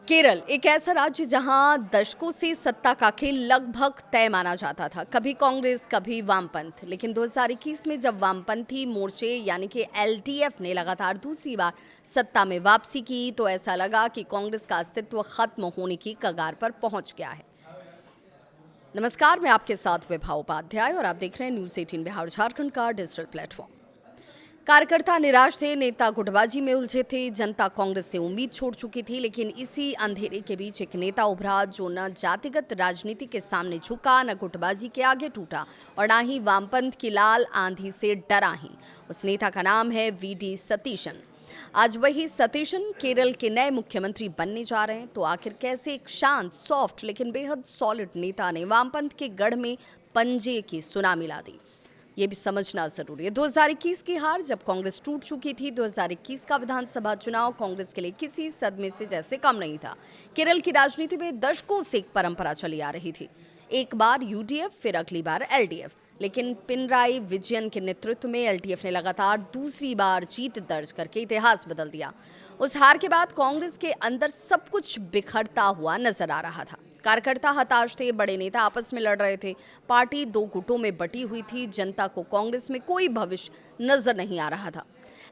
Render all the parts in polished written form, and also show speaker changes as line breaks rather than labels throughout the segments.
केरल एक ऐसा राज्य जहां दशकों से सत्ता का खेल लगभग तय माना जाता था। कभी कांग्रेस, कभी वामपंथ। लेकिन 2021 में जब वामपंथी मोर्चे यानी कि एलडीएफ ने लगातार दूसरी बार सत्ता में वापसी की, तो ऐसा लगा कि कांग्रेस का अस्तित्व खत्म होने की कगार पर पहुंच गया है। नमस्कार, मैं आपके साथ विभा उपाध्याय और आप देख रहे हैं न्यूज 18 बिहार झारखंड का डिजिटल प्लेटफॉर्म। कार्यकर्ता निराश थे, नेता गुटबाजी में उलझे थे, जनता कांग्रेस से उम्मीद छोड़ चुकी थी। लेकिन इसी अंधेरे के बीच एक नेता उभरा जो न जातिगत राजनीति के सामने झुका, न गुटबाजी के आगे टूटा और न ही वामपंथ की लाल आंधी से डरा ही। उस नेता का नाम है वीडी सतीशन। आज वही सतीशन केरल के नए मुख्यमंत्री बनने जा रहे हैं। तो आखिर कैसे एक शांत, सॉफ्ट लेकिन बेहद सॉलिड नेता ने वामपंथ के गढ़ में पंजे की सुनामी ला दी, ये भी समझना जरूरी है। 2021 की हार जब कांग्रेस टूट चुकी थी, 2021 का विधानसभा चुनाव कांग्रेस के लिए किसी सदमे से जैसे कम नहीं था। केरल की राजनीति में दशकों से एक परंपरा चली आ रही थी, एक बार यूडीएफ, फिर अगली बार एलडीएफ। लेकिन पिनराई विजयन के नेतृत्व में एलडीएफ ने लगातार दूसरी बार जीत दर्ज करके इतिहास बदल दिया। उस हार के बाद कांग्रेस के अंदर सब कुछ बिखरता हुआ नजर आ रहा था। कार्यकर्ता हताश थे, बड़े नेता आपस में लड़ रहे थे, पार्टी दो गुटों में बटी हुई थी, जनता को कांग्रेस में कोई भविष्य नजर नहीं आ रहा था।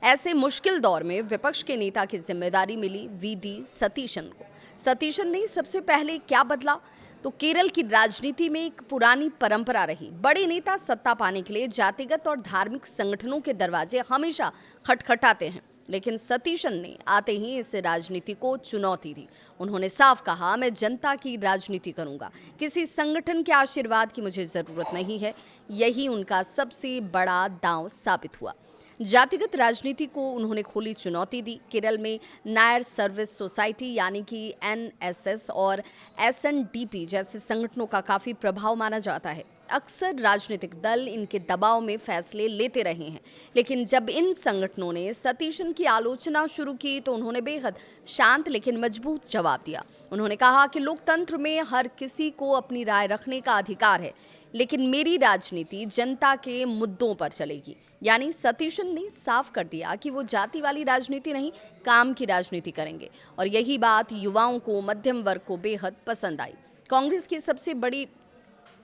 ऐसे मुश्किल दौर में विपक्ष के नेता की जिम्मेदारी मिली वीडी सतीशन को। सतीशन ने सबसे पहले क्या बदला? तो केरल की राजनीति में एक पुरानी परंपरा रही, बड़े नेता सत्ता पाने के लिए जातिगत और धार्मिक संगठनों के दरवाजे हमेशा खटखटाते हैं। लेकिन सतीशन ने आते ही इस राजनीति को चुनौती दी। उन्होंने साफ कहा, मैं जनता की राजनीति करूंगा, किसी संगठन के आशीर्वाद की मुझे जरूरत नहीं है। यही उनका सबसे बड़ा दांव साबित हुआ। जातिगत राजनीति को उन्होंने खुली चुनौती दी। केरल में नायर सर्विस सोसाइटी यानी कि एनएसएस और एसएनडीपी जैसे संगठनों का काफी प्रभाव माना जाता है। अक्सर राजनीतिक दल इनके दबाव में फैसले लेते रहे हैं। लेकिन जब इन संगठनों ने सतीशन की आलोचना शुरू की, तो उन्होंने बेहद शांत लेकिन मजबूत जवाब दिया। उन्होंने कहा कि लोकतंत्र में हर किसी को अपनी राय रखने का अधिकार है, लेकिन मेरी राजनीति जनता के मुद्दों पर चलेगी। यानी सतीशन ने साफ कर दिया कि वो जाति वाली राजनीति नहीं, काम की राजनीति करेंगे। और यही बात युवाओं को, मध्यम वर्ग को बेहद पसंद आई। कांग्रेस की सबसे बड़ी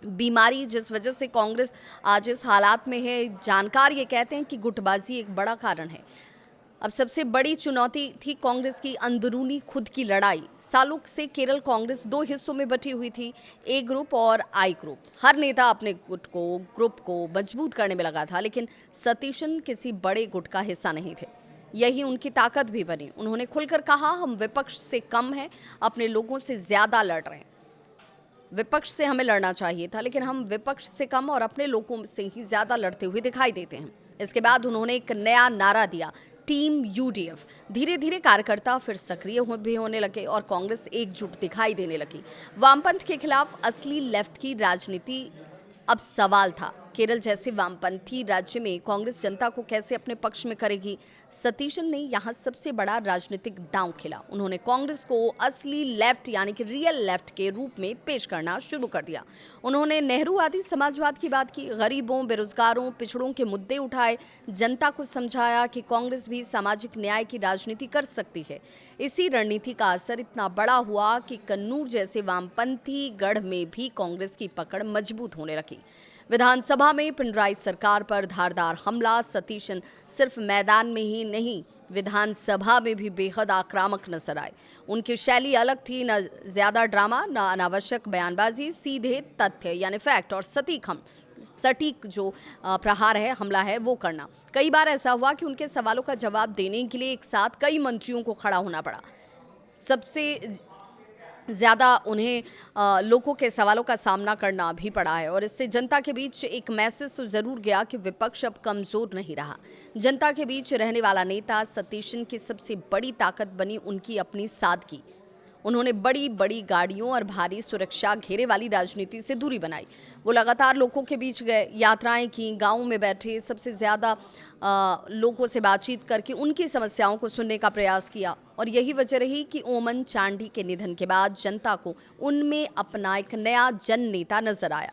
बीमारी, जिस वजह से कांग्रेस आज इस हालात में है, जानकार ये कहते हैं कि गुटबाजी एक बड़ा कारण है। अब सबसे बड़ी चुनौती थी कांग्रेस की अंदरूनी खुद की लड़ाई। सालों से केरल कांग्रेस दो हिस्सों में बटी हुई थी, ए ग्रुप और आई ग्रुप। हर नेता अपने गुट को, ग्रुप को मजबूत करने में लगा था, लेकिन सतीशन किसी बड़े गुट का हिस्सा नहीं थे। यही उनकी ताकत भी बनी। उन्होंने खुलकर कहा, हम विपक्ष से कम हैं, अपने लोगों से ज्यादा लड़ रहे हैं। विपक्ष से हमें लड़ना चाहिए था, लेकिन हम विपक्ष से कम और अपने लोगों से ही ज्यादा लड़ते हुए दिखाई देते हैं। इसके बाद उन्होंने एक नया नारा दिया, टीम यूडीएफ। धीरे धीरे कार्यकर्ता फिर सक्रिय भी होने लगे और कांग्रेस एकजुट दिखाई देने लगी। वामपंथ के खिलाफ असली लेफ्ट की राजनीति अब सवाल था। केरल जैसे वामपंथी राज्य में कांग्रेस जनता को कैसे अपने पक्ष में करेगी? सतीशन ने यहाँ सबसे बड़ा राजनीतिक दांव खेला। उन्होंने कांग्रेस को असली लेफ्ट यानी कि रियल लेफ्ट के रूप में पेश करना शुरू कर दिया। उन्होंने नेहरूवादी समाजवाद की बात की, गरीबों, बेरोजगारों, पिछड़ों के मुद्दे उठाए, जनता को समझाया कि कांग्रेस भी सामाजिक न्याय की राजनीति कर सकती है। इसी रणनीति का असर इतना बड़ा हुआ कि कन्नूर जैसे वामपंथी गढ़ में भी कांग्रेस की पकड़ मजबूत होने लगी। विधानसभा में पिनराई सरकार पर धारदार हमला। सतीशन सिर्फ मैदान में ही नहीं, विधानसभा में भी बेहद आक्रामक नजर आए। उनकी शैली अलग थी, न ज्यादा ड्रामा, न अनावश्यक बयानबाजी, सीधे तथ्य यानी फैक्ट और सटीक जो प्रहार है, हमला है, वो करना। कई बार ऐसा हुआ कि उनके सवालों का जवाब देने के लिए एक साथ कई मंत्रियों को खड़ा होना पड़ा। सबसे ज़्यादा उन्हें लोगों के सवालों का सामना करना भी पड़ा है और इससे जनता के बीच एक मैसेज तो ज़रूर गया कि विपक्ष अब कमज़ोर नहीं रहा। जनता के बीच रहने वाला नेता सतीशन की सबसे बड़ी ताकत बनी उनकी अपनी सादगी। उन्होंने बड़ी बड़ी गाड़ियों और भारी सुरक्षा घेरे वाली राजनीति से दूरी बनाई। वो लगातार लोगों के बीच गए, यात्राएं की, गाँवों में बैठे, सबसे ज़्यादा लोगों से बातचीत करके उनकी समस्याओं को सुनने का प्रयास किया। और यही वजह रही कि ओमन चांडी के निधन के बाद जनता को उनमें अपना एक नया जन नेता नजर आया।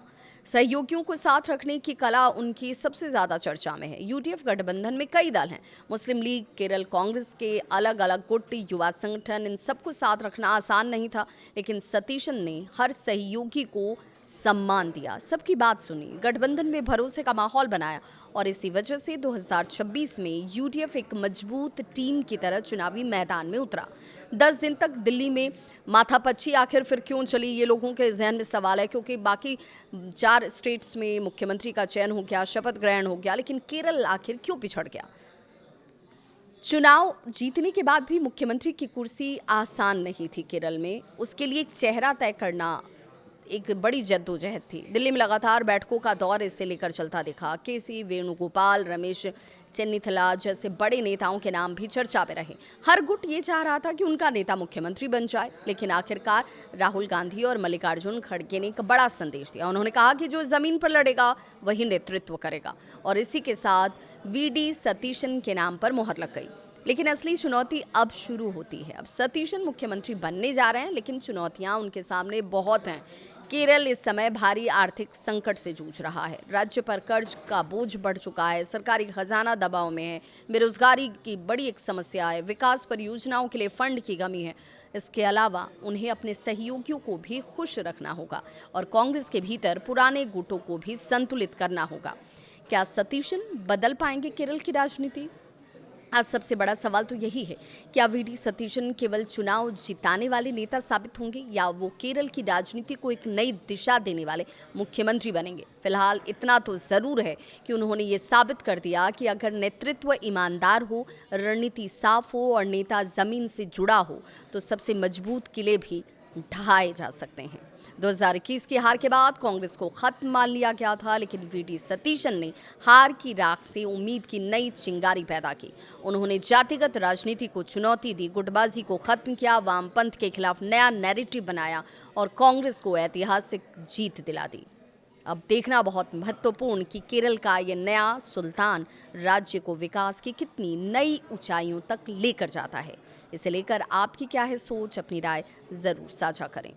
सहयोगियों को साथ रखने की कला उनकी सबसे ज्यादा चर्चा में है। यूडीएफ गठबंधन में कई दल हैं, मुस्लिम लीग, केरल कांग्रेस के अलग अलग गुट, युवा संगठन, इन सबको साथ रखना आसान नहीं था। लेकिन सतीशन ने हर सहयोगी को सम्मान दिया, सबकी बात सुनी, गठबंधन में भरोसे का माहौल बनाया और इसी वजह से 2026 में यूडीएफ एक मजबूत टीम की तरह चुनावी मैदान में उतरा। 10 दिन तक दिल्ली में माथापच्ची आखिर फिर क्यों चली, ये लोगों के जहन में सवाल है, क्योंकि बाकी 4 स्टेट्स में मुख्यमंत्री का चयन हो गया, शपथ ग्रहण हो गया, लेकिन केरल आखिर क्यों पिछड़ गया। चुनाव जीतने के बाद भी मुख्यमंत्री की कुर्सी आसान नहीं थी केरल में। उसके लिए एक चेहरा तय करना एक बड़ी जद्दोजहद थी। दिल्ली में लगातार बैठकों का दौर इसे लेकर चलता दिखा। केसी वेणुगोपाल, रमेश चेन्निथला जैसे बड़े नेताओं के नाम भी चर्चा में रहे। हर गुट ये चाह रहा था कि उनका नेता मुख्यमंत्री बन जाए, लेकिन आखिरकार राहुल गांधी और मल्लिकार्जुन खड़गे ने एक बड़ा संदेश दिया। उन्होंने कहा कि जो जमीन पर लड़ेगा वही नेतृत्व करेगा, और इसी के साथ वीडी सतीशन के नाम पर मोहर लग गई। लेकिन असली चुनौती अब शुरू होती है। अब सतीशन मुख्यमंत्री बनने जा रहे हैं, लेकिन चुनौतियां उनके सामने बहुत हैं। केरल इस समय भारी आर्थिक संकट से जूझ रहा है। राज्य पर कर्ज का बोझ बढ़ चुका है, सरकारी खजाना दबाव में है, बेरोजगारी की बड़ी एक समस्या है, विकास परियोजनाओं के लिए फंड की कमी है। इसके अलावा उन्हें अपने सहयोगियों को भी खुश रखना होगा और कांग्रेस के भीतर पुराने गुटों को भी संतुलित करना होगा। क्या सतीशन बदल पाएंगे केरल की राजनीति? आज सबसे बड़ा सवाल तो यही है, क्या वीडी सतीशन केवल चुनाव जिताने वाले नेता साबित होंगे या वो केरल की राजनीति को एक नई दिशा देने वाले मुख्यमंत्री बनेंगे। फिलहाल इतना तो ज़रूर है कि उन्होंने ये साबित कर दिया कि अगर नेतृत्व ईमानदार हो, रणनीति साफ हो और नेता ज़मीन से जुड़ा हो तो सबसे मजबूत किले भी ढहाए जा सकते हैं। 2021 की हार के बाद कांग्रेस को खत्म मान लिया गया था, लेकिन वीडी सतीशन ने हार की राख से उम्मीद की नई चिंगारी पैदा की। उन्होंने जातिगत राजनीति को चुनौती दी, गुटबाजी को खत्म किया, वामपंथ के खिलाफ नया नैरेटिव बनाया और कांग्रेस को ऐतिहासिक जीत दिला दी। अब देखना बहुत महत्वपूर्ण कि केरल का ये नया सुल्तान राज्य को विकास की कितनी नई ऊंचाइयों तक लेकर जाता है। इसे लेकर आपकी क्या है सोच, अपनी राय जरूर साझा करें।